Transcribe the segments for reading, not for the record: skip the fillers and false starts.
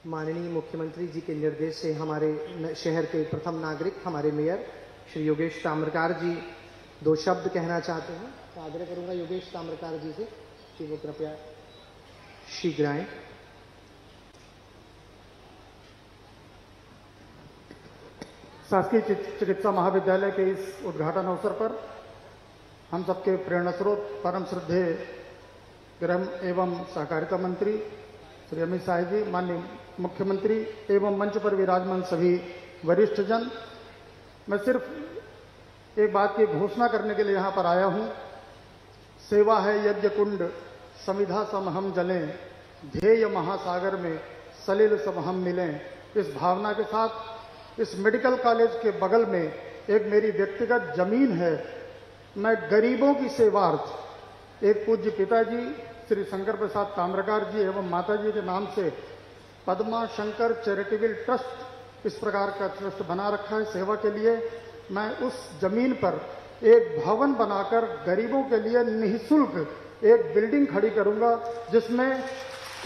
माननीय मुख्यमंत्री जी के निर्देश से हमारे शहर के प्रथम नागरिक हमारे मेयर श्री योगेश ताम्रकार जी 2 शब्द कहना चाहते हैं। तो आग्रह करूंगा योगेश ताम्रकार जी से कि वो कृपया शीघ्र आएं। शासकीय चिकित्सा महाविद्यालय के इस उद्घाटन अवसर पर हम सबके प्रेरणा स्रोत परम श्रद्धेय गृह एवं सहकारिता मंत्री श्री अमित शाह जी, माननीय मुख्यमंत्री एवं मंच पर विराजमान सभी वरिष्ठ जन, मैं सिर्फ एक बात की घोषणा करने के लिए यहाँ पर आया हूँ। सेवा है यज्ञ कुंड, समिधा सम हम जलें, ध्येय महासागर में सलिल सब हम मिलें। इस भावना के साथ इस मेडिकल कॉलेज के बगल में एक मेरी व्यक्तिगत जमीन है। मैं गरीबों की सेवार्थ एक पूज्य पिताजी श्री शंकर प्रसाद ताम्रकार जी एवं माताजी के नाम से पद्मा शंकर चैरिटेबल ट्रस्ट इस प्रकार का ट्रस्ट बना रखा है सेवा के लिए। मैं उस जमीन पर एक भवन बनाकर गरीबों के लिए निःशुल्क एक बिल्डिंग खड़ी करूंगा, जिसमें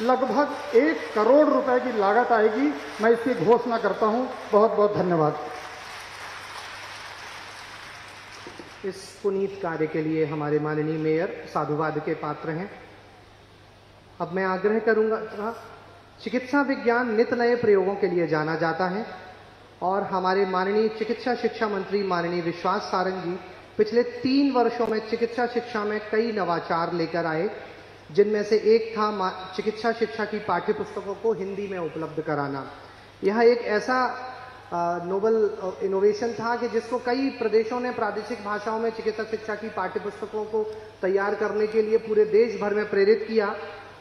लगभग 1 करोड़ रुपए की लागत आएगी। मैं इसकी घोषणा करता हूं। बहुत बहुत धन्यवाद। इस पुनीत कार्य के लिए हमारे माननीय मेयर साधुवाद के पात्र हैं। अब मैं आग्रह करूंगा, चिकित्सा विज्ञान नित नए प्रयोगों के लिए जाना जाता है और हमारे माननीय चिकित्सा शिक्षा मंत्री माननीय विश्वास सारंग जी पिछले 3 वर्षों में चिकित्सा शिक्षा में कई नवाचार लेकर आए, जिनमें से एक था चिकित्सा शिक्षा की पाठ्य पुस्तकों को हिंदी में उपलब्ध कराना। यह एक ऐसा नोबल इनोवेशन था कि जिसको कई प्रदेशों ने प्रादेशिक भाषाओं में चिकित्सा शिक्षा की पाठ्य पुस्तकों को तैयार करने के लिए पूरे देश भर में प्रेरित किया।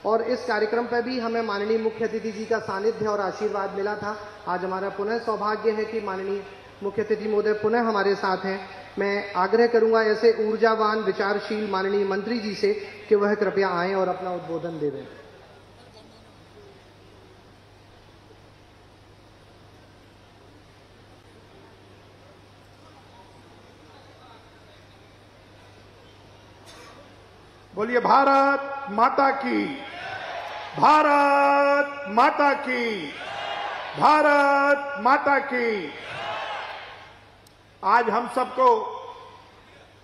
और इस कार्यक्रम पर भी हमें माननीय मुख्य अतिथि जी का सानिध्य और आशीर्वाद मिला था। आज हमारा पुनः सौभाग्य है कि माननीय मुख्य अतिथि महोदय पुनः हमारे साथ हैं। मैं आग्रह करूंगा ऐसे ऊर्जावान विचारशील माननीय मंत्री जी से कि वह कृपया आएं और अपना उद्बोधन दे दें। बोलिए भारत माता की, भारत माता की, भारत माता की। आज हम सबको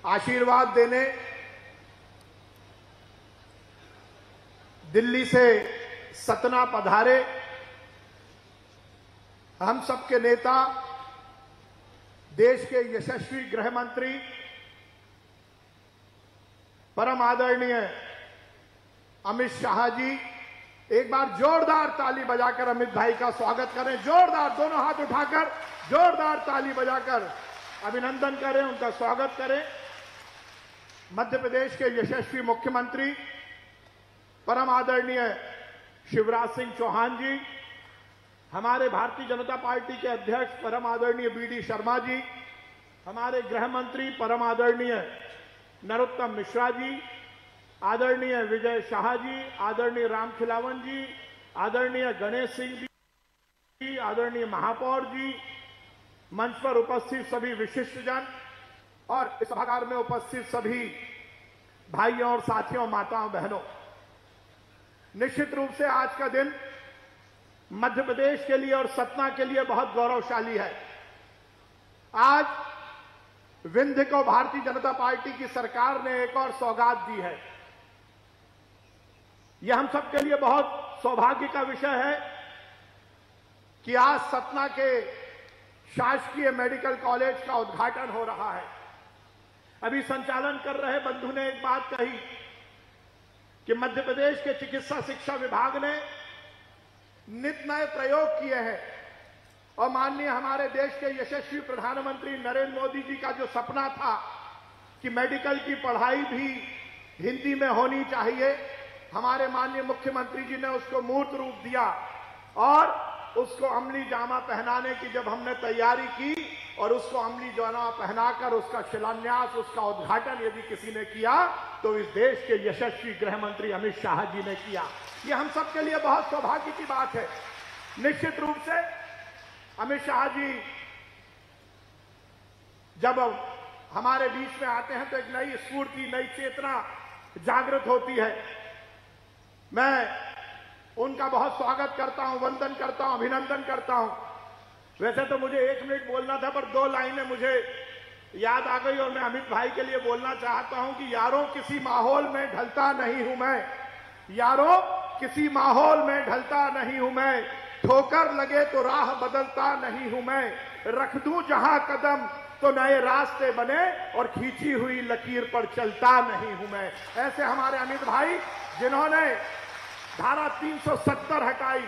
आशीर्वाद देने दिल्ली से सतना पधारे हम सबके नेता, देश के यशस्वी गृह मंत्री परम आदरणीय अमित शाह जी। एक बार जोरदार ताली बजाकर अमित भाई का स्वागत करें। जोरदार, दोनों हाथ उठाकर जोरदार ताली बजाकर अभिनंदन करें, उनका स्वागत करें। मध्य प्रदेश के यशस्वी मुख्यमंत्री परम आदरणीय शिवराज सिंह चौहान जी, हमारे भारतीय जनता पार्टी के अध्यक्ष परम आदरणीय BD शर्मा जी, हमारे गृह मंत्री परम आदरणीय नरोत्तम मिश्रा जी, आदरणीय विजय शाह जी, आदरणीय राम खिलावन जी, आदरणीय गणेश सिंह जी, आदरणीय महापौर जी, मंच पर उपस्थित सभी विशिष्ट जन और इस सभागार में उपस्थित सभी भाइयों और साथियों, माताओं बहनों, निश्चित रूप से आज का दिन मध्य प्रदेश के लिए और सतना के लिए बहुत गौरवशाली है। आज विंध्य को भारतीय जनता पार्टी की सरकार ने एक और सौगात दी है। यह हम सबके लिए बहुत सौभाग्य का विषय है कि आज सतना के शासकीय मेडिकल कॉलेज का उद्घाटन हो रहा है। अभी संचालन कर रहे बंधु ने एक बात कही कि मध्य प्रदेश के चिकित्सा शिक्षा विभाग ने नित नए प्रयोग किए हैं और माननीय हमारे देश के यशस्वी प्रधानमंत्री नरेंद्र मोदी जी का जो सपना था कि मेडिकल की पढ़ाई भी हिंदी में होनी चाहिए, हमारे माननीय मुख्यमंत्री जी ने उसको मूर्त रूप दिया और उसको अमली जामा पहनाने की जब हमने तैयारी की और उसको अमली जामा पहनाकर उसका शिलान्यास, उसका उद्घाटन यदि किसी ने किया तो इस देश के यशस्वी गृह मंत्री अमित शाह जी ने किया। यह हम सबके लिए बहुत सौभाग्य की बात है। निश्चित रूप से अमित शाह जी जब हमारे बीच में आते हैं तो एक नई स्फूर्ति, नई चेतना जागृत होती है। मैं उनका बहुत स्वागत करता हूं, वंदन करता हूं, अभिनंदन करता हूं। वैसे तो मुझे 1 मिनट बोलना था, पर 2 लाइनें मुझे याद आ गई और मैं अमित भाई के लिए बोलना चाहता हूं कि यारों किसी माहौल में ढलता नहीं हूं मैं, यारों किसी माहौल में ढलता नहीं हूं मैं, ठोकर लगे तो राह बदलता नहीं हूं मैं, रख दूं जहां कदम तो नए रास्ते बने और खींची हुई लकीर पर चलता नहीं हूं मैं। ऐसे हमारे अमित भाई जिन्होंने धारा 370 हटाई,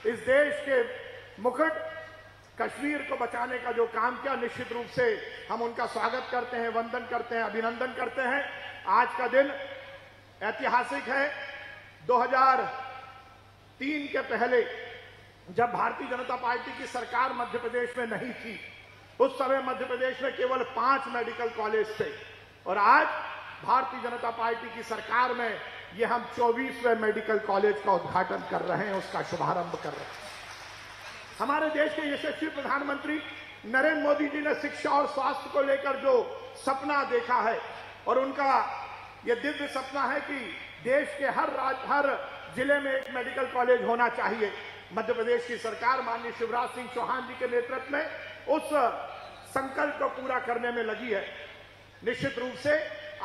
इस देश के मुकुट कश्मीर को बचाने का जो काम किया, निश्चित रूप से हम उनका स्वागत करते हैं, वंदन करते हैं, अभिनंदन करते हैं। आज का दिन ऐतिहासिक है। 2003 के पहले जब भारतीय जनता पार्टी की सरकार मध्य प्रदेश में नहीं थी, उस समय मध्य प्रदेश में केवल 5 मेडिकल कॉलेज थे और आज भारतीय जनता पार्टी की सरकार में ये हम 24वें मेडिकल कॉलेज का उद्घाटन कर रहे हैं, उसका शुभारंभ कर रहे हैं। हमारे देश के यशस्वी प्रधानमंत्री नरेंद्र मोदी जी ने शिक्षा और स्वास्थ्य को लेकर जो सपना देखा है और उनका यह दिव्य सपना है कि देश के हर जिले में एक मेडिकल कॉलेज होना चाहिए। मध्य प्रदेश की सरकार माननीय शिवराज सिंह चौहान जी के नेतृत्व में उस संकल्प को पूरा करने में लगी है। निश्चित रूप से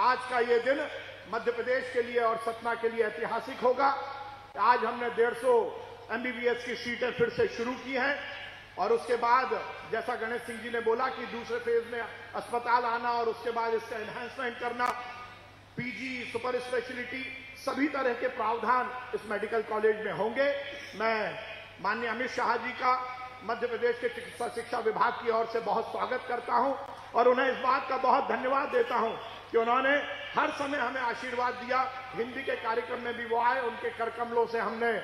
आज का ये दिन मध्य प्रदेश के लिए और सतना के लिए ऐतिहासिक होगा। आज हमने 150 MBBS की सीटें फिर से शुरू की हैं और उसके बाद जैसा गणेश सिंह जी ने बोला कि दूसरे फेज में अस्पताल आना और उसके बाद इसका एनहांसमेंट करना, पीजी, सुपर स्पेशलिटी, सभी तरह के प्रावधान इस मेडिकल कॉलेज में होंगे। मैं माननीय अमित शाह जी का मध्य प्रदेश के चिकित्सा शिक्षा विभाग की ओर से बहुत स्वागत करता हूं और उन्हें इस बात का बहुत धन्यवाद देता हूं कि उन्होंने हर समय हमें आशीर्वाद दिया। हिंदी के कार्यक्रम में भी वो आए, उनके कर कमलों से हमने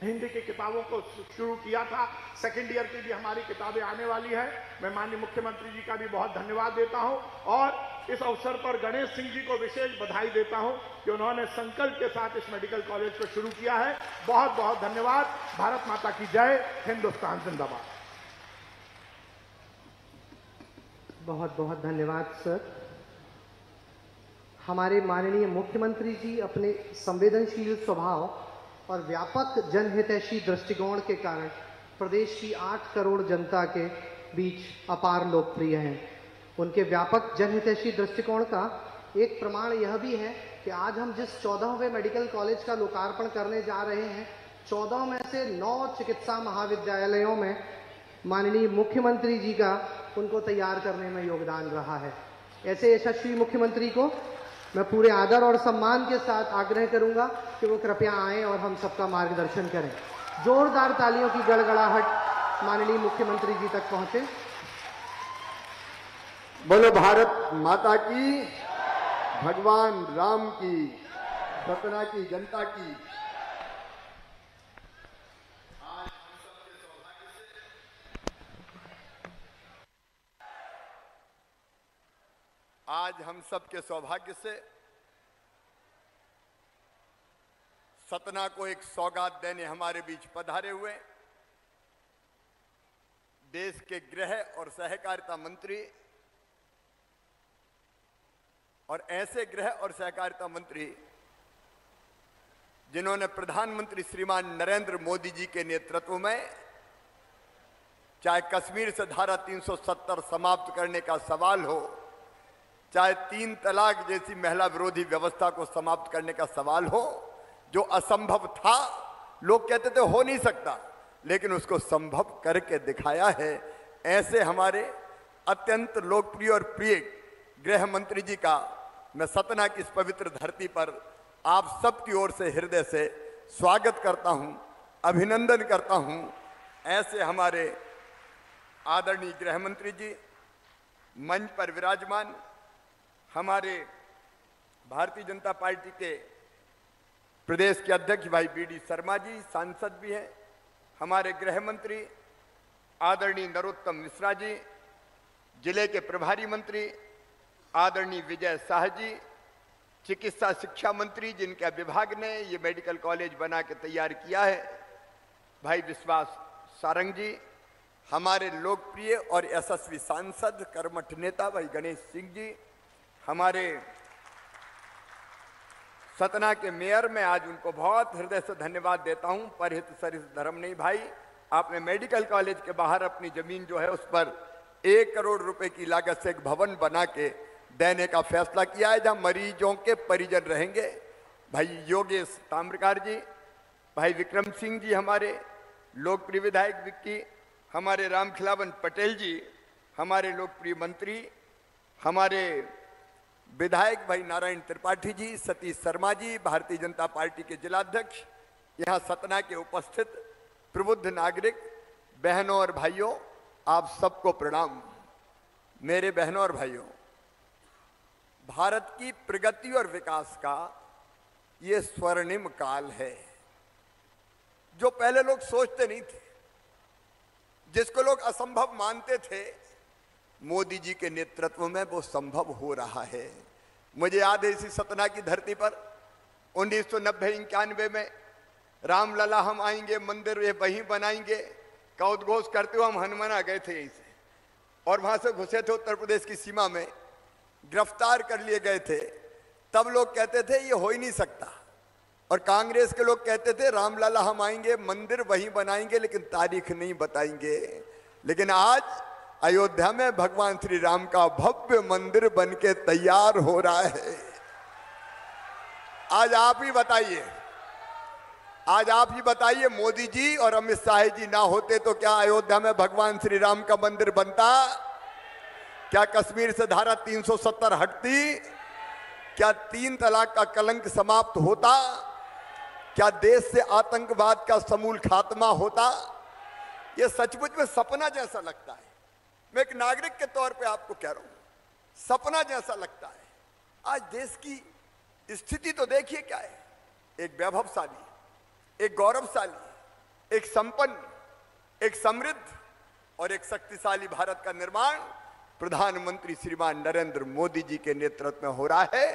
हिंदी की किताबों को शुरू किया था। सेकेंड ईयर की भी हमारी किताबें आने वाली है। मैं माननीय मुख्यमंत्री जी का भी बहुत धन्यवाद देता हूं और इस अवसर पर गणेश सिंह जी को विशेष बधाई देता हूं कि उन्होंने संकल्प के साथ इस मेडिकल कॉलेज को शुरू किया है। बहुत बहुत धन्यवाद। भारत माता की जय, हिंदुस्तान जिंदाबाद। बहुत बहुत धन्यवाद सर। हमारे माननीय मुख्यमंत्री जी अपने संवेदनशील स्वभाव और व्यापक जनहितैषी दृष्टिकोण के कारण प्रदेश की 8 करोड़ जनता के बीच अपार लोकप्रिय हैं। उनके व्यापक जनहितैषी दृष्टिकोण का एक प्रमाण यह भी है कि आज हम जिस 14वें मेडिकल कॉलेज का लोकार्पण करने जा रहे हैं, 14 में से 9 चिकित्सा महाविद्यालयों में माननीय मुख्यमंत्री जी का उनको तैयार करने में योगदान रहा है। ऐसे यशस्वी मुख्यमंत्री को मैं पूरे आदर और सम्मान के साथ आग्रह करूंगा कि वो कृपया आएं और हम सबका मार्गदर्शन करें। जोरदार तालियों की गड़गड़ाहट माननीय मुख्यमंत्री जी तक पहुंचे। बोलो भारत माता की, भगवान राम की, सतना की जनता की। आज हम सब के सौभाग्य से सतना को एक सौगात देने हमारे बीच पधारे हुए देश के गृह और सहकारिता मंत्री और ऐसे गृह और सहकारिता मंत्री जिन्होंने प्रधानमंत्री श्रीमान नरेंद्र मोदी जी के नेतृत्व में चाहे कश्मीर से धारा 370 समाप्त करने का सवाल हो, चाहे 3 तलाक जैसी महिला विरोधी व्यवस्था को समाप्त करने का सवाल हो, जो असंभव था, लोग कहते थे हो नहीं सकता, लेकिन उसको संभव करके दिखाया है। ऐसे हमारे अत्यंत लोकप्रिय और प्रिय गृह मंत्री जी का मैं सतना की इस पवित्र धरती पर आप सबकी ओर से हृदय से स्वागत करता हूं, अभिनंदन करता हूं। ऐसे हमारे आदरणीय गृह मंत्री जी मंच पर विराजमान, हमारे भारतीय जनता पार्टी के प्रदेश के अध्यक्ष भाई BD शर्मा जी सांसद भी हैं, हमारे गृह मंत्री आदरणीय नरोत्तम मिश्रा जी, जिले के प्रभारी मंत्री आदरणीय विजय शाह जी, चिकित्सा शिक्षा मंत्री जिनके विभाग ने ये मेडिकल कॉलेज बना के तैयार किया है भाई विश्वास सारंग जी, हमारे लोकप्रिय और यशस्वी सांसद कर्मठ नेता भाई गणेश सिंह जी, हमारे सतना के मेयर, मैं आज उनको बहुत हृदय से धन्यवाद देता हूं। परहित सरित धर्म नहीं भाई, आपने मेडिकल कॉलेज के बाहर अपनी जमीन जो है उस पर 1 करोड़ रुपए की लागत से एक भवन बना के देने का फैसला किया है, जहां मरीजों के परिजन रहेंगे। भाई योगेश ताम्रकार जी, भाई विक्रम सिंह जी, हमारे लोकप्रिय विधायक विक्की, हमारे रामखिलावन पटेल जी, हमारे लोकप्रिय मंत्री, हमारे विधायक भाई नारायण त्रिपाठी जी, सतीश शर्मा जी, भारतीय जनता पार्टी के जिलाध्यक्ष, यहाँ सतना के उपस्थित प्रबुद्ध नागरिक, बहनों और भाइयों, आप सबको प्रणाम। मेरे बहनों और भाइयों, भारत की प्रगति और विकास का ये स्वर्णिम काल है, जो पहले लोग सोचते नहीं थे, जिसको लोग असंभव मानते थे, मोदी जी के नेतृत्व में वो संभव हो रहा है। मुझे याद है इसी सतना की धरती पर 1990-91 में रामलला हम आएंगे, मंदिर ये वहीं बनाएंगे का उद्घोष करते हुए हम हनुमाना गए थे यहीं से, और वहां से घुसे थे उत्तर प्रदेश की सीमा में, गिरफ्तार कर लिए गए थे। तब लोग कहते थे ये हो ही नहीं सकता, और कांग्रेस के लोग कहते थे रामलला हम आएंगे, मंदिर वहीं बनाएंगे, लेकिन तारीख नहीं बताएंगे। लेकिन आज अयोध्या में भगवान श्री राम का भव्य मंदिर बनके तैयार हो रहा है। आज आप ही बताइए, आज आप ही बताइए, मोदी जी और अमित शाह जी ना होते तो क्या अयोध्या में भगवान श्री राम का मंदिर बनता? क्या कश्मीर से धारा 370 हटती? क्या 3 तलाक का कलंक समाप्त होता? क्या देश से आतंकवाद का समूल खात्मा होता? यह सचमुच में सपना जैसा लगता है। मैं एक नागरिक के तौर पे आपको कह रहा हूं, सपना जैसा लगता है। आज देश की स्थिति तो देखिए क्या है, एक वैभवशाली, एक गौरवशाली, एक संपन्न, एक समृद्ध और एक शक्तिशाली भारत का निर्माण प्रधानमंत्री श्रीमान नरेंद्र मोदी जी के नेतृत्व में हो रहा है।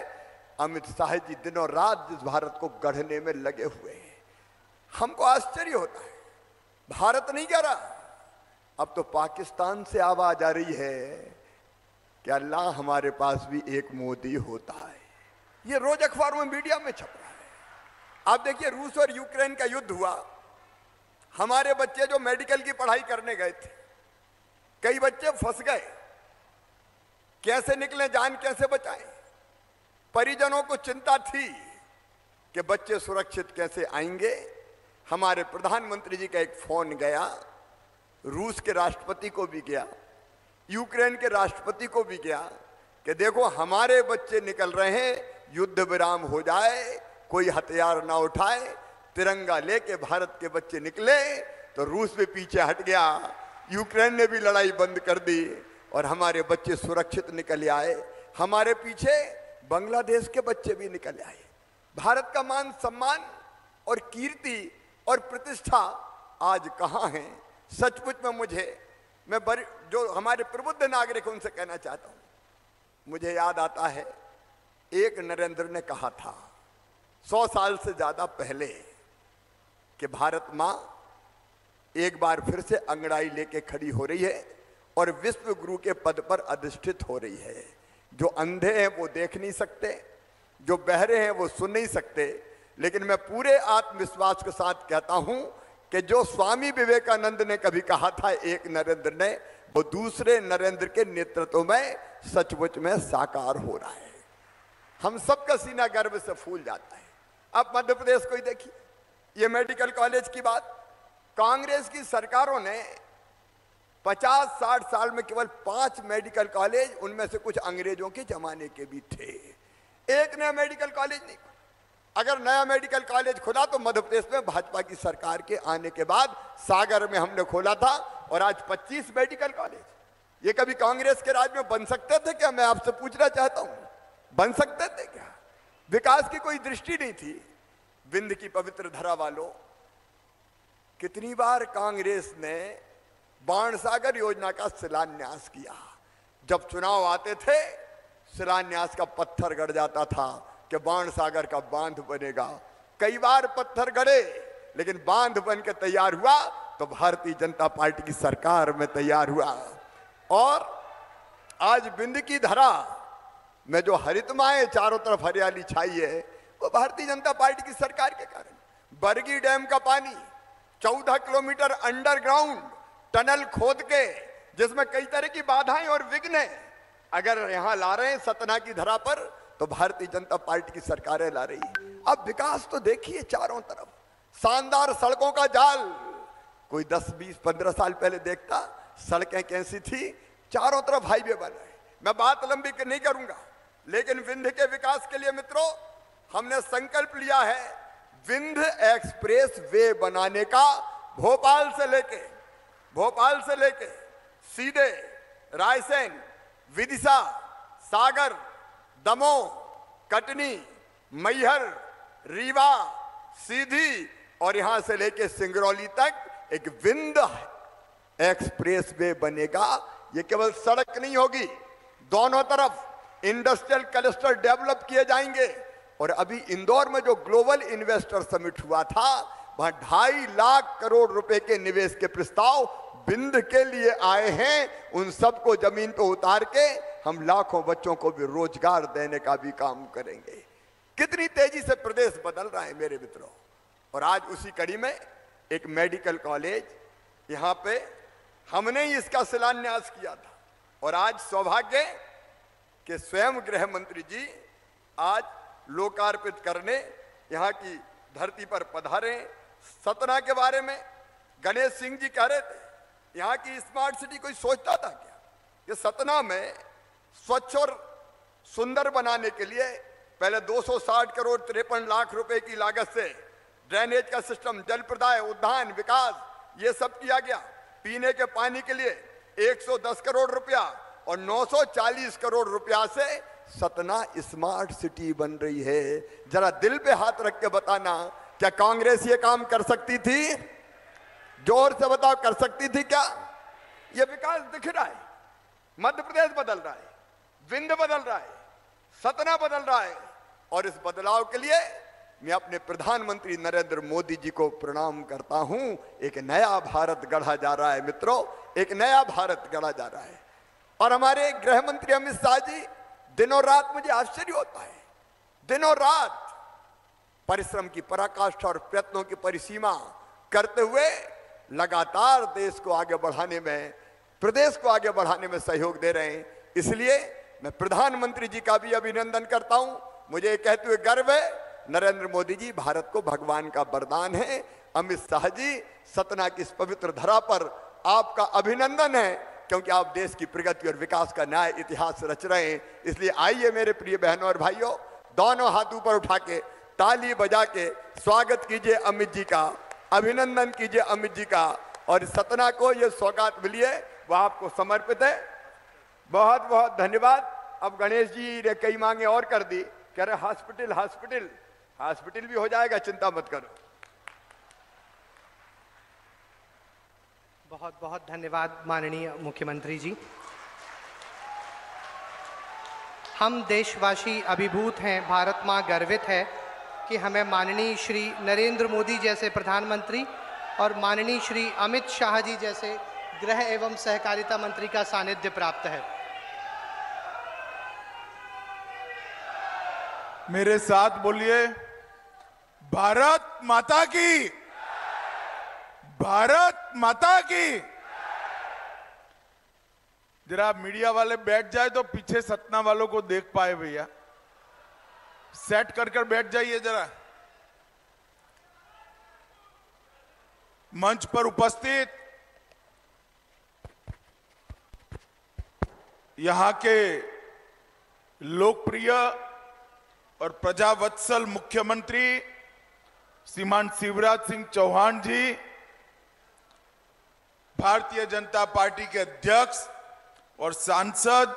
अमित शाह जी दिनों रात जिस भारत को गढ़ने में लगे हुए हैं, हमको आश्चर्य होता है। भारत नहीं कह रहा, अब तो पाकिस्तान से आवाज आ रही है कि अल्लाह हमारे पास भी एक मोदी होता है। ये रोज अखबारों में, मीडिया में छप रहा है। आप देखिए, रूस और यूक्रेन का युद्ध हुआ, हमारे बच्चे जो मेडिकल की पढ़ाई करने गए थे, कई बच्चे फंस गए, कैसे निकले, जान कैसे बचाएं? परिजनों को चिंता थी कि बच्चे सुरक्षित कैसे आएंगे। हमारे प्रधानमंत्री जी का एक फोन गया, रूस के राष्ट्रपति को भी गया, यूक्रेन के राष्ट्रपति को भी गया कि देखो हमारे बच्चे निकल रहे हैं, युद्ध विराम हो जाए, कोई हथियार ना उठाए, तिरंगा लेके भारत के बच्चे निकले। तो रूस भी पीछे हट गया, यूक्रेन ने भी लड़ाई बंद कर दी और हमारे बच्चे सुरक्षित निकल आए। हमारे पीछे बांग्लादेश के बच्चे भी निकल आए। भारत का मान सम्मान और कीर्ति और प्रतिष्ठा आज कहां है? सचमुच में मैं जो हमारे प्रबुद्ध नागरिक उनसे कहना चाहता हूं, मुझे याद आता है एक नरेंद्र ने कहा था 100 साल से ज्यादा पहले कि भारत मां एक बार फिर से अंगड़ाई लेके खड़ी हो रही है और विश्व गुरु के पद पर अधिष्ठित हो रही है। जो अंधे हैं वो देख नहीं सकते, जो बहरे हैं वो सुन नहीं सकते, लेकिन मैं पूरे आत्मविश्वास के साथ कहता हूं कि जो स्वामी विवेकानंद ने कभी कहा था एक नरेंद्र ने, वो दूसरे नरेंद्र के नेतृत्व में सचमुच में साकार हो रहा है। हम सबका सीना गर्व से फूल जाता है। अब मध्य प्रदेश को ही देखिए, ये मेडिकल कॉलेज की बात, कांग्रेस की सरकारों ने 50-60 साल में केवल 5 मेडिकल कॉलेज, उनमें से कुछ अंग्रेजों के जमाने के भी थे, एक नया मेडिकल कॉलेज नहीं। अगर नया मेडिकल कॉलेज खुला तो मध्य प्रदेश में भाजपा की सरकार के आने के बाद सागर में हमने खोला था, और आज 25 मेडिकल कॉलेज। ये कभी कांग्रेस के राज में बन सकते थे क्या? मैं आपसे पूछना चाहता हूं, बन सकते थे क्या? विकास की कोई दृष्टि नहीं थी। विंध्य की पवित्र धरा वालों, कितनी बार कांग्रेस ने बाणसागर योजना का शिलान्यास किया। जब चुनाव आते थे, शिलान्यास का पत्थर गड़ जाता था कि बाणसागर का बांध बनेगा। कई बार पत्थर गड़े, लेकिन बांध बन के तैयार हुआ तो भारतीय जनता पार्टी की सरकार में तैयार हुआ। और आज विंध्य की धरा में जो हरितमाएं चारों तरफ हरियाली छाई है, वो भारतीय जनता पार्टी की सरकार के कारण। बरगी डैम का पानी 14 किलोमीटर अंडरग्राउंड टनल खोद के, जिसमें कई तरह की बाधाएं और विघ्न है, अगर यहां ला रहे हैं सतना की धरा पर, तो भारतीय जनता पार्टी की सरकारें ला रही है। अब विकास तो देखिए चारों तरफ, शानदार सड़कों का जाल। कोई 10, 20, 15 साल पहले देखता सड़कें कैसी थी, चारों तरफ हाईवे बन रहे। मैं बात लंबी नहीं करूंगा, लेकिन विंध्य के विकास के लिए मित्रों हमने संकल्प लिया है विंध्य एक्सप्रेस वे बनाने का। भोपाल से लेके सीधे रायसेन, विदिशा, सागर, दमोह, कटनी, मैहर, रीवा, सीधी और यहां से लेके सिंगरौली तक एक विंध्य एक्सप्रेस वे बनेगा। ये केवल सड़क नहीं होगी, दोनों तरफ इंडस्ट्रियल क्लस्टर डेवलप किए जाएंगे। और अभी इंदौर में जो ग्लोबल इन्वेस्टर समिट हुआ था, वहां 2.5 लाख करोड़ रुपए के निवेश के प्रस्ताव विंध्य के लिए आए हैं। उन सबको जमीन पर उतार के हम लाखों बच्चों को भी रोजगार देने का भी काम करेंगे। कितनी तेजी से प्रदेश बदल रहा है मेरे मित्रों। और आज उसी कड़ी में एक मेडिकल कॉलेज यहां पे हमने ही इसका शिलान्यास किया था। और आज सौभाग्य कि स्वयं गृह मंत्री जी आज लोकार्पित करने यहां की धरती पर पधारे। सतना के बारे में गणेश सिंह जी कह रहे थे, यहां की स्मार्ट सिटी कोई सोचता था क्या? कि सतना में स्वच्छ और सुंदर बनाने के लिए पहले 260 करोड़ 53 लाख रुपए की लागत से ड्रेनेज का सिस्टम, जल प्रदाय, उद्यान विकास, ये सब किया गया। पीने के पानी के लिए 110 करोड़ रुपया और 940 करोड़ रुपया से सतना स्मार्ट सिटी बन रही है। जरा दिल पे हाथ रख के बताना, क्या कांग्रेस ये काम कर सकती थी? जोर से बताओ, कर सकती थी क्या? ये विकास दिख रहा है। मध्य प्रदेश बदल रहा है, विंध्य बदल रहा है, सतना बदल रहा है। और इस बदलाव के लिए मैं अपने प्रधानमंत्री नरेंद्र मोदी जी को प्रणाम करता हूं। एक नया भारत गढ़ा जा रहा है मित्रों, एक नया भारत गढ़ा जा रहा है। और हमारे गृह मंत्री अमित शाह जी, दिनों रात मुझे आश्चर्य होता है, दिनों रात परिश्रम की पराकाष्ठा और प्रयत्नों की परिसीमा करते हुए लगातार देश को आगे बढ़ाने में, प्रदेश को आगे बढ़ाने में सहयोग दे रहे हैं। इसलिए मैं प्रधानमंत्री जी का भी अभिनंदन करता हूं। मुझे ये कहते हुए गर्व है, नरेंद्र मोदी जी भारत को भगवान का वरदान है। अमित शाह जी, सतना की इस पवित्र धरा पर आपका अभिनंदन है, क्योंकि आप देश की प्रगति और विकास का नया इतिहास रच रहे हैं। इसलिए आइए मेरे प्रिय बहनों और भाइयों, दोनों हाथ ऊपर उठा के ताली बजा के स्वागत कीजिए अमित जी का, अभिनंदन कीजिए अमित जी का। और सतना को ये सौगात मिली है, वह आपको समर्पित है। बहुत बहुत धन्यवाद। अब गणेश जी ने कई मांगे और कर दी, कह रहे हॉस्पिटल हॉस्पिटल हॉस्पिटल भी हो जाएगा, चिंता मत करो। बहुत बहुत धन्यवाद माननीय मुख्यमंत्री जी। हम देशवासी अभिभूत हैं, भारत मां गर्वित है कि हमें माननीय श्री नरेंद्र मोदी जैसे प्रधानमंत्री और माननीय श्री अमित शाह जी जैसे गृह एवं सहकारिता मंत्री का सानिध्य प्राप्त है। मेरे साथ बोलिए, भारत माता की, भारत माता की। जरा मीडिया वाले बैठ जाए तो पीछे सतना वालों को देख पाए भैया, सेट कर बैठ जाइए जरा। मंच पर उपस्थित यहां के लोकप्रिय और प्रजावत्सल मुख्यमंत्री श्रीमान शिवराज सिंह चौहान जी, भारतीय जनता पार्टी के अध्यक्ष और सांसद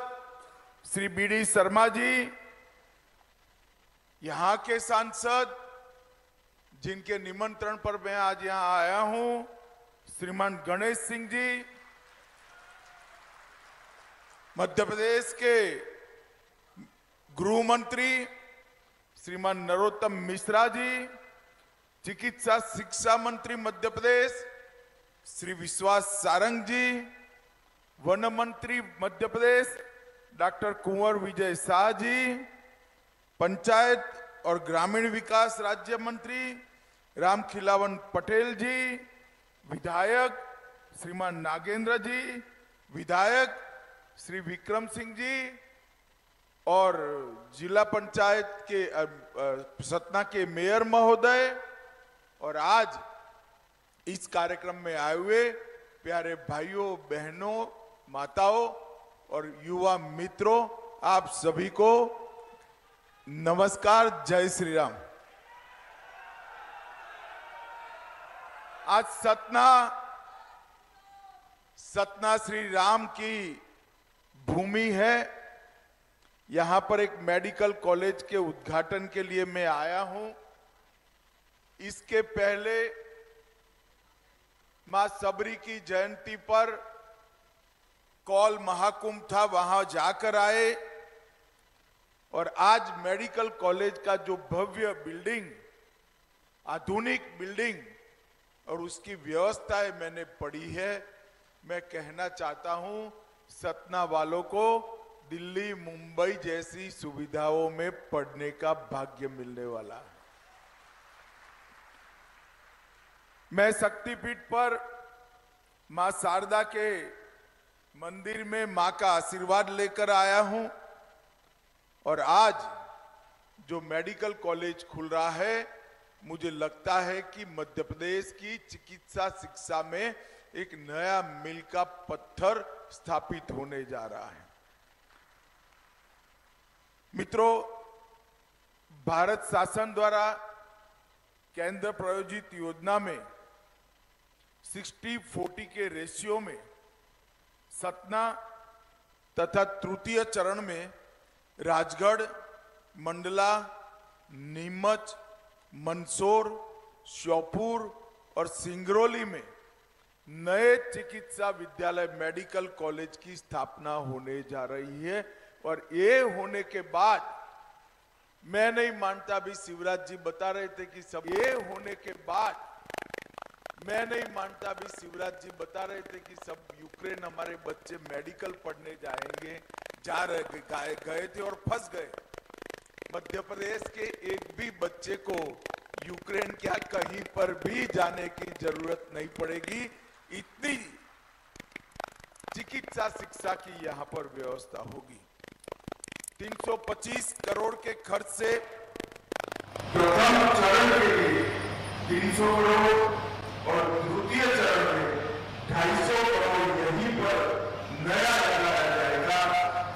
श्री बी.डी. शर्मा जी, यहां के सांसद जिनके निमंत्रण पर मैं आज यहां आया हूं, श्रीमान गणेश सिंह जी, मध्य प्रदेश के गृह मंत्री श्रीमान नरोत्तम मिश्रा जी, चिकित्सा शिक्षा मंत्री मध्य प्रदेश श्री विश्वास सारंग जी, वन मंत्री मध्य प्रदेश डॉक्टर कुंवर विजय शाह जी, पंचायत और ग्रामीण विकास राज्य मंत्री रामखिलावन पटेल जी, विधायक श्रीमान नागेंद्र जी, विधायक श्री विक्रम सिंह जी और जिला पंचायत के सतना के मेयर महोदय और आज इस कार्यक्रम में आए हुए प्यारे भाइयों, बहनों, माताओं और युवा मित्रों, आप सभी को नमस्कार, जय श्री राम। आज सतना श्री राम की भूमि है। यहां पर एक मेडिकल कॉलेज के उद्घाटन के लिए मैं आया हूं। इसके पहले मां सबरी की जयंती पर कौल महाकुंभ था, वहां जाकर आए और आज मेडिकल कॉलेज का जो भव्य बिल्डिंग, आधुनिक बिल्डिंग और उसकी व्यवस्थाएं मैंने पढ़ी है। मैं कहना चाहता हूं सतना वालों को दिल्ली, मुंबई जैसी सुविधाओं में पढ़ने का भाग्य मिलने वाला है। मैं शक्तिपीठ पर मां शारदा के मंदिर में मां का आशीर्वाद लेकर आया हूं और आज जो मेडिकल कॉलेज खुल रहा है, मुझे लगता है कि मध्य प्रदेश की चिकित्सा शिक्षा में एक नया मील का पत्थर स्थापित होने जा रहा है। मित्रों, भारत शासन द्वारा केंद्र प्रायोजित योजना में 60-40 के रेशियो में सतना तथा तृतीय चरण में राजगढ़, मंडला, नीमच, मंदसौर, श्योपुर और सिंगरौली में नए चिकित्सा विद्यालय मेडिकल कॉलेज की स्थापना होने जा रही है। और ये होने के बाद मैं नहीं मानता, अभी शिवराज जी बता रहे थे कि सब ये होने के बाद मैं नहीं मानता, अभी शिवराज जी बता रहे थे कि सब यूक्रेन हमारे बच्चे मेडिकल पढ़ने जाएंगे, गए थे और फंस गए। मध्य प्रदेश के एक भी बच्चे को यूक्रेन क्या कहीं पर भी जाने की जरूरत नहीं पड़ेगी। इतनी चिकित्सा शिक्षा की यहाँ पर व्यवस्था होगी। 325 करोड़ के खर्च से प्रथम चरण के लिए 300 करोड़ और द्वितीय चरण में 250 करोड़ यहीं पर नया लगाया जाएगा।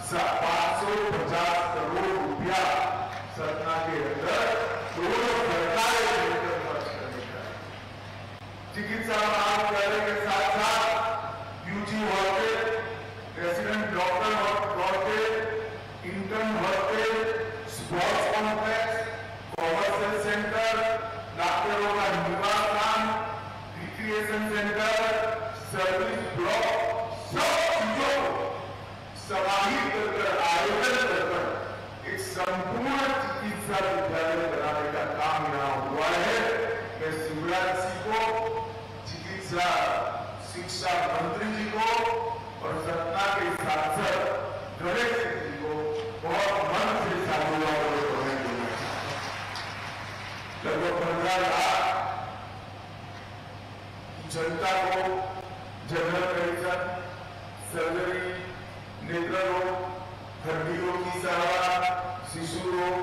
550 करोड़ रुपया सतना के अंदर दोनों सरकारें मिलकर खर्च करने का है। चिकित्सा महाविद्यालय के साथ साथ UG hostel, resident doctor hostel, intern hostel, sports complex, commercial centre, डॉक्टरों का निवास स्थान, रिक्रिएशन सेंटर, सर्विस ब्लॉक, सब चीजों को समाहित कर आयोजन कर एक संपूर्ण चिकित्सा विद्यालय बनाने का काम यहाँ हुआ है। मैं शिवराज जी को, चिकित्सा शिक्षा मंत्री जी को और सतना के सांसद गणेश जी को बहुत मन से साधुवाद देना चाहता हूं। लगभग 15 लाख जनता को जनरल मेडिसिन, सर्जरी, नेत्र रोग, हड्डियों की सारवार, शिशु रोग,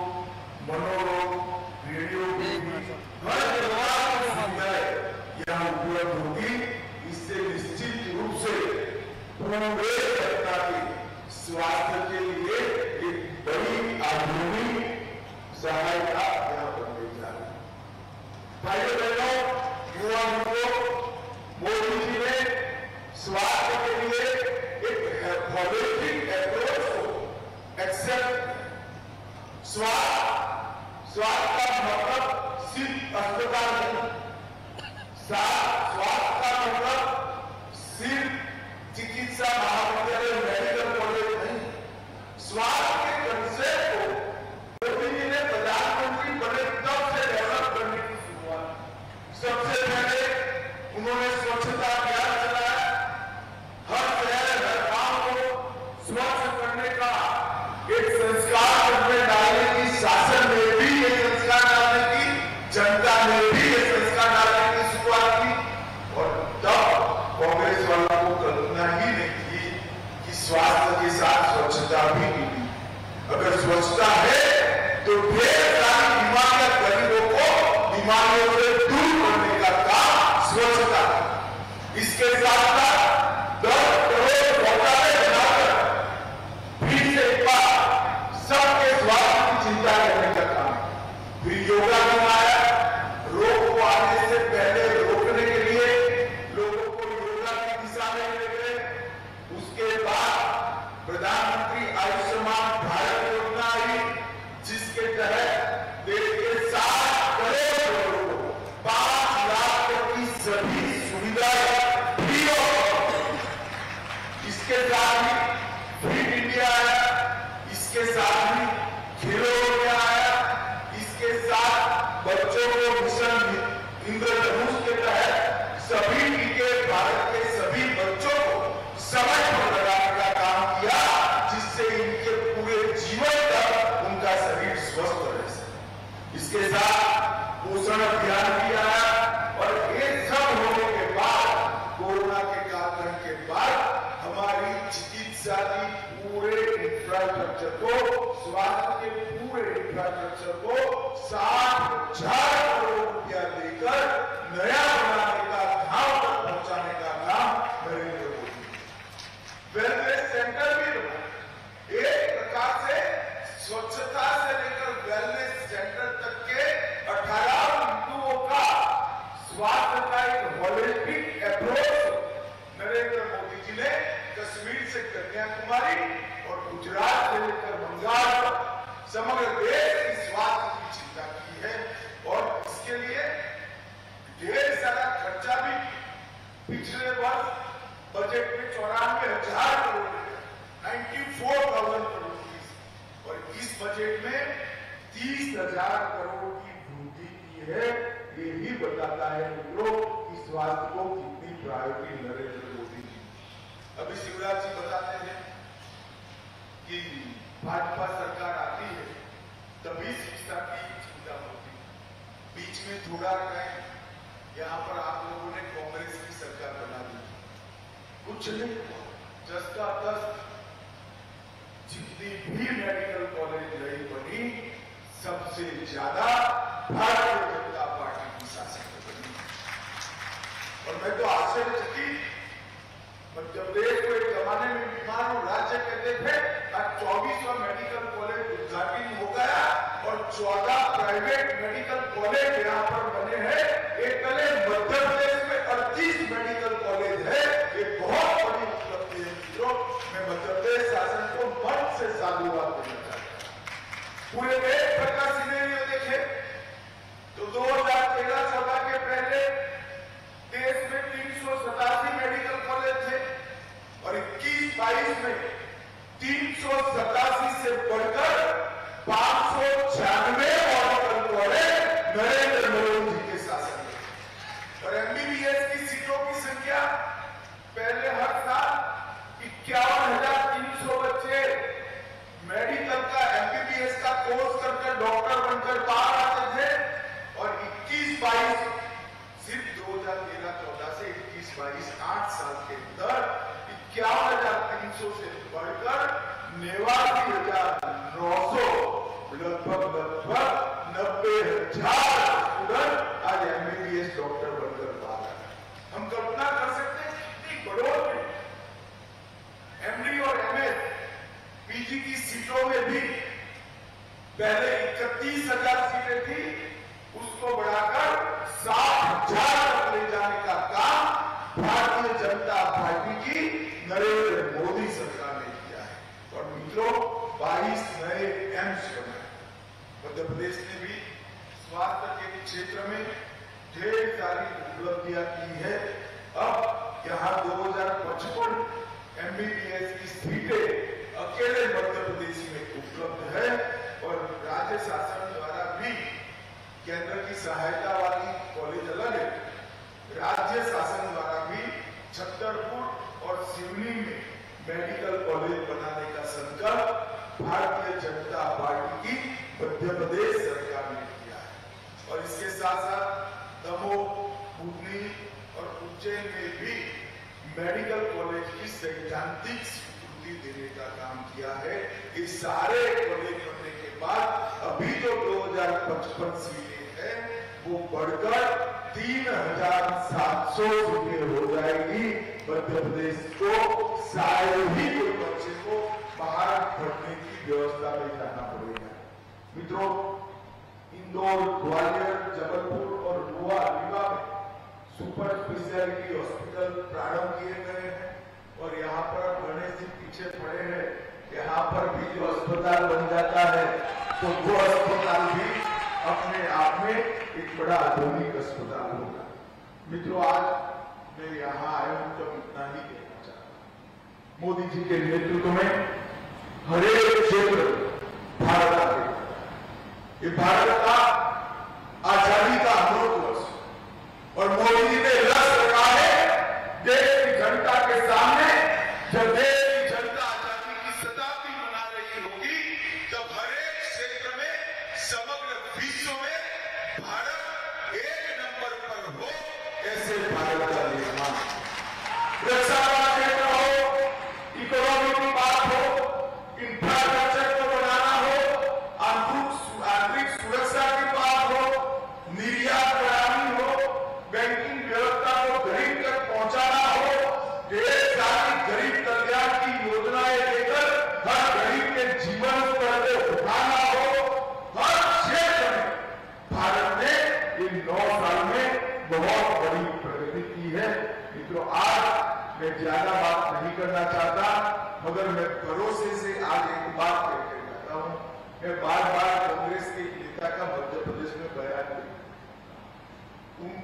मनोरोग, रेडियोपैथी, हर प्रकार की सुविधाएं यहाँ उपलब्ध होगी। इससे निश्चित रूप से पूरे सत्ता के स्वास्थ्य के लिए एक बड़ी आधुनिक सहायता यहाँ बनने जा रही है। भाइयों बहनों, युवा मित्रों, मोदी जी ने स्वास्थ्य के लिए एक होलिस्टिक अप्रोच को एक्सेप्ट। स्वास्थ्य का मतलब सिर्फ अस्पताल नहीं, स्वास्थ्य का मतलब सिर्फ चिकित्सा महाविद्यालय, मेडिकल कॉलेज नहीं। स्वास्थ्य के कंसेप्ट को मोदी जी ने प्रधानमंत्री बने तब से डेवलप करने की शुरुआत। सबसे पहले उन्होंने स्वच्छता अभियान चलाया। हर शहर, हर गांव को स्वच्छ करने का एक संस्कार में डालने की शासन ने भी एक बच्चों को मिशन इंद्रधनुष के तहत सभी टीके भारत के सभी बच्चों को समय पर लगाने का काम किया, जिससे इनके पूरे जीवन तक उनका शरीर स्वस्थ रह सके। इसके साथ पोषण अभियान भी आया और ये सब होने के बाद, कोरोना के कालखंड के बाद, हमारी चिकित्सा की पूरे इंफ्रास्ट्रक्चर को, स्वास्थ्य के पूरे इंफ्रास्ट्रक्चर को 60,000 करोड़ रुपया देकर नया बनाने का, गांव तक पहुंचाने का काम नरेंद्र मोदी। वेलनेस सेंटर भी बनाए, एक प्रकार से स्वच्छता से लेकर वेलनेस सेंटर तक के 18 बिंदुओं का स्वास्थ्य का एक होलिस्टिक अप्रोच नरेंद्र मोदी जी ने कश्मीर से कन्याकुमारी और गुजरात से लेकर बंगाल तक समग्र देश की स्वास्थ्य की चिंता की है। और इसके लिए ढेर सारा खर्चा भी पिछले वर्ष बजट में 94,000 करोड़, 94,000 करोड़ रुपीस, और इस बजट में 30,000 करोड़ की वृद्धि की है। ये ही बताता है मित्रों कि स्वास्थ्य को कितनी प्रायोरिटी नरेंद्र मोदी जी। अभी शिवराज जी बताते हैं कि भाजपा सरकार आती है तभी शिक्षा की चिंता होती, बीच में थोड़ा कहीं यहाँ पर आप लोगों ने कांग्रेस की सरकार बना दी, कुछ नहीं, जस्ट का तस्त जितनी भी मेडिकल कॉलेज नहीं बनी, सबसे ज्यादा भारतीय जनता पार्टी की शासन में बनी। और मैं तो आश्चर्यचकित, मध्य प्रदेश को एक जमाने में बीमार राज्य कहते थे, आज 24वां मेडिकल कॉलेज उद्घाटन हो गया और 14 प्राइवेट मेडिकल कॉलेज यहाँ पर बने हैं। एक मध्य प्रदेश में 38 मेडिकल कॉलेज है, ये बहुत बड़ी उपलब्धि है मित्रों। मैं मध्य प्रदेश शासन को मन से साधुवाद देना चाहता हूँ। पूरे देश भर का सिनेरियो देखे तो 2013-14 के पहले देश में 387 मेडिकल कॉलेज थे और 21-22 में 387 से बढ़कर 596 मेडिकल कॉलेज नरेंद्र मोदी जी के शासन में। और एमबीबीएस की सीटों की संख्या पहले हर साल 51,300 बच्चे मेडिकल का, एमबीबीएस का कोर्स करके डॉक्टर बनकर बाहर आते थे, और 21-22 सिर्फ 2013-14 से 21-22 8 साल के अंदर 51,300 से बढ़कर 89,900, लगभग 90,000 स्टूडेंट आज एमबीबीएस डॉक्टर बनकर बाहर आए। हम कल्पना कर सकते हैं कितनी बढ़ोतरी। एमडी और एमएस पीजी की सीटों में भी पहले 31,000 सीटें थी, उसको बढ़ाकर 60,000 तक ले जाने का काम भारतीय जनता पार्टी की नरेंद्र मोदी सरकार ने किया है। और मित्रों, 22 नए एम्स बनाए। मध्य प्रदेश ने भी स्वास्थ्य के क्षेत्र में ढेर सारी उपलब्धियां की है। अब यहाँ 2055 एमबीबीएस की सीटें अकेले मध्य प्रदेश में उपलब्ध है, और राज्य शासन द्वारा भी केंद्र की सहायता वाली कॉलेज अलग है, राज्य शासन द्वारा भी छतरपुर और सिवनी में मेडिकल कॉलेज बनाने का संकल्प भारतीय जनता पार्टी की मध्य प्रदेश सरकार ने किया है। और इसके साथ साथ दमोह, बुधनी और उज्जैन में भी मेडिकल कॉलेज की सैद्धांतिक स्वीकृति देने का काम किया है। ये सारे कॉलेज बनने के बाद अभी जो 2055 सीटें हैं वो बढ़कर 3,700 सीटें हो जाएगी। मध्य प्रदेश को शायद ही कोई बच्चे को बाहर पढ़ने की व्यवस्था में जाना पड़ेगा। मित्रों, इंदौर, ग्वालियर, जबलपुर और रीवा में सुपर स्पेशलिटी हॉस्पिटल प्रारंभ किए गए हैं, और यहाँ पर गणेश जी पीछे पड़े हैं, यहाँ पर भी जो अस्पताल बन जाता है तो वो अस्पताल भी अपने आप में एक बड़ा आधुनिक अस्पताल होगा। मित्रों, आज मैं यहाँ आया हूं तो इतना ही कहना चाहता हूं, मोदी जी के नेतृत्व में हर एक क्षेत्र भारत आगे, ये भारत का आजादी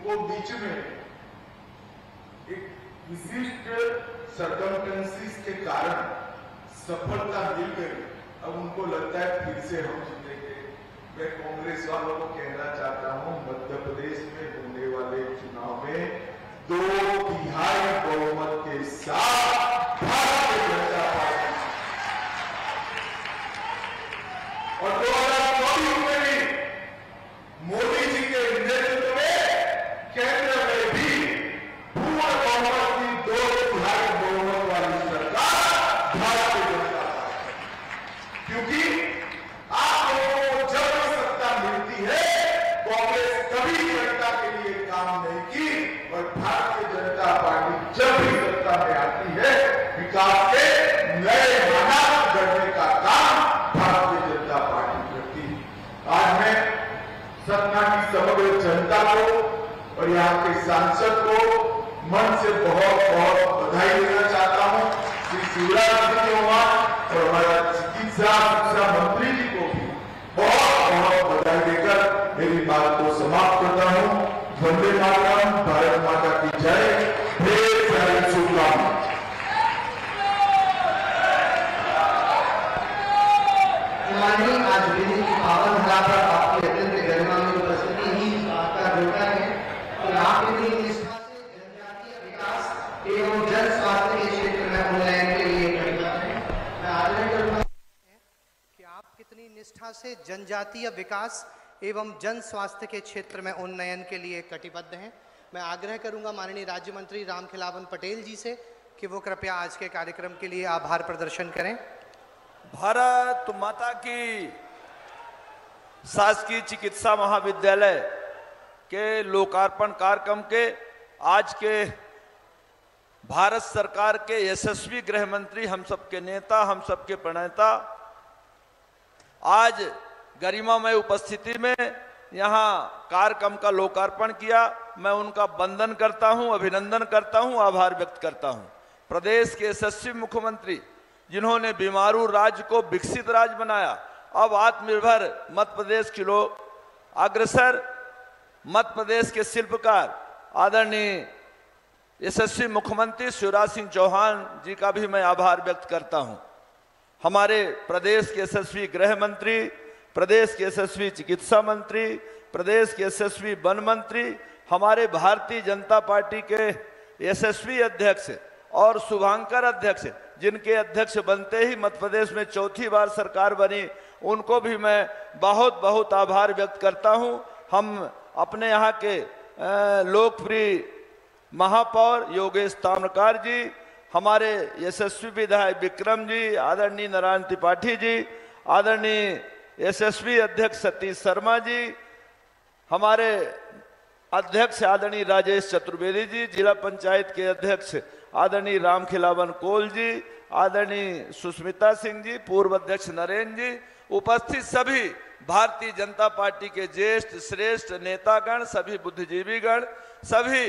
उनको बीच में एक विशिष्ट सर्कमस्टेंसेस के कारण सफलता मिल गई। अब उनको लगता है फिर से हम जीतेंगे। मैं कांग्रेस वालों को कहना चाहता हूं, मध्य प्रदेश में होने वाले चुनाव में 2/3 बहुमत के साथ भारतीय जनता पार्टी और 2024 में भी मोदी जी के नेतृत्व में केंद्र में भी पूर्ण बहुमत की 2/3 बहुमत वाली सरकार भारतीय जनता पार्टी। क्योंकि आप लोगों को जब भी सत्ता मिलती है, कांग्रेस कभी जनता के लिए काम नहीं की, और भारतीय जनता पार्टी जब भी सत्ता में आती है, विकास के नए मानक गढ़ने का काम भारतीय जनता पार्टी करती है। आज मैं सतना की समग्र जनता को और यहाँ के सांसद को मन से बहुत बहुत बधाई देना चाहता हूँ। श्री शिवराज सिंह चौहान और हमारा चिकित्सा शिक्षा मंत्री जी को भी बहुत बहुत बधाई देकर मेरी बात को समाप्त करता हूँ। वंदे मातरम, भारत माता की जय, ढेर सारी शुभकामनाएं। आज विधि की पावन धरा पर आपकी अत्यंत गरिमा में उपस्थिति ही आपका न्योता है। तो आप इतनी निष्ठा से जनजातीय विकास एवं जन स्वास्थ्य के क्षेत्र में उन्नयन के लिए कटिबद्ध हैं। मैं आग्रह करूंगा कि आप कितनी निष्ठा से जनजातीय विकास एवं जन स्वास्थ्य के क्षेत्र में उन्नयन के लिए कटिबद्ध हैं। मैं आग्रह करूंगा माननीय राज्य मंत्री रामखिलावन पटेल जी से कि वो कृपया आज के कार्यक्रम के लिए आभार प्रदर्शन करें। भारत माता की। शासकीय चिकित्सा महाविद्यालय के लोकार्पण कार्यक्रम के आज के भारत सरकार के यशस्वी गृह मंत्री, हम सबके नेता, हम सबके प्रणेता आज गरिमामय उपस्थिति में यहाँ कार्यक्रम का लोकार्पण किया। मैं उनका वंदन करता हूँ, अभिनंदन करता हूँ, आभार व्यक्त करता हूँ। प्रदेश के यशस्वी मुख्यमंत्री जिन्होंने बीमारू राज्य को विकसित राज्य बनाया, अब आत्मनिर्भर मध्य प्रदेश के लोग अग्रसर, मध्य प्रदेश के शिल्पकार आदरणीय यशस्वी मुख्यमंत्री शिवराज सिंह चौहान जी का भी मैं आभार व्यक्त करता हूं। हमारे प्रदेश के यशस्वी गृह मंत्री, प्रदेश के यशस्वी चिकित्सा मंत्री, प्रदेश के यशस्वी वन मंत्री, हमारे भारतीय जनता पार्टी के यशस्वी अध्यक्ष और शुभांकर अध्यक्ष, जिनके अध्यक्ष बनते ही मध्य प्रदेश में चौथी बार सरकार बनी, उनको भी मैं बहुत बहुत आभार व्यक्त करता हूं। हम अपने यहाँ के लोकप्रिय महापौर योगेश ताम्रकार जी, हमारे यशस्वी विधायक विक्रम जी, आदरणीय नारायण त्रिपाठी जी, आदरणीय यशस्वी अध्यक्ष सतीश शर्मा जी, हमारे अध्यक्ष आदरणीय राजेश चतुर्वेदी जी, जिला पंचायत के अध्यक्ष आदरणीय रामखिलावन कोल जी, आदरणीय सुष्मिता सिंह जी, पूर्व अध्यक्ष नरेंद्र जी, उपस्थित सभी भारतीय जनता पार्टी के ज्येष्ठ श्रेष्ठ नेतागण, सभी बुद्धिजीवीगण, सभी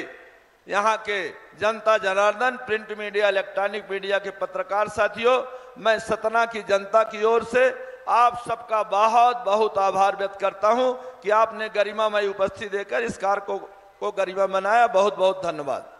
यहाँ के जनता Janardan, print media, electronic media के पत्रकार साथियों, मैं सतना की जनता की ओर से आप सबका बहुत बहुत आभार व्यक्त करता हूँ कि आपने गरिमामय उपस्थिति देकर इस कार्य को गरिमा बनाया। बहुत बहुत धन्यवाद।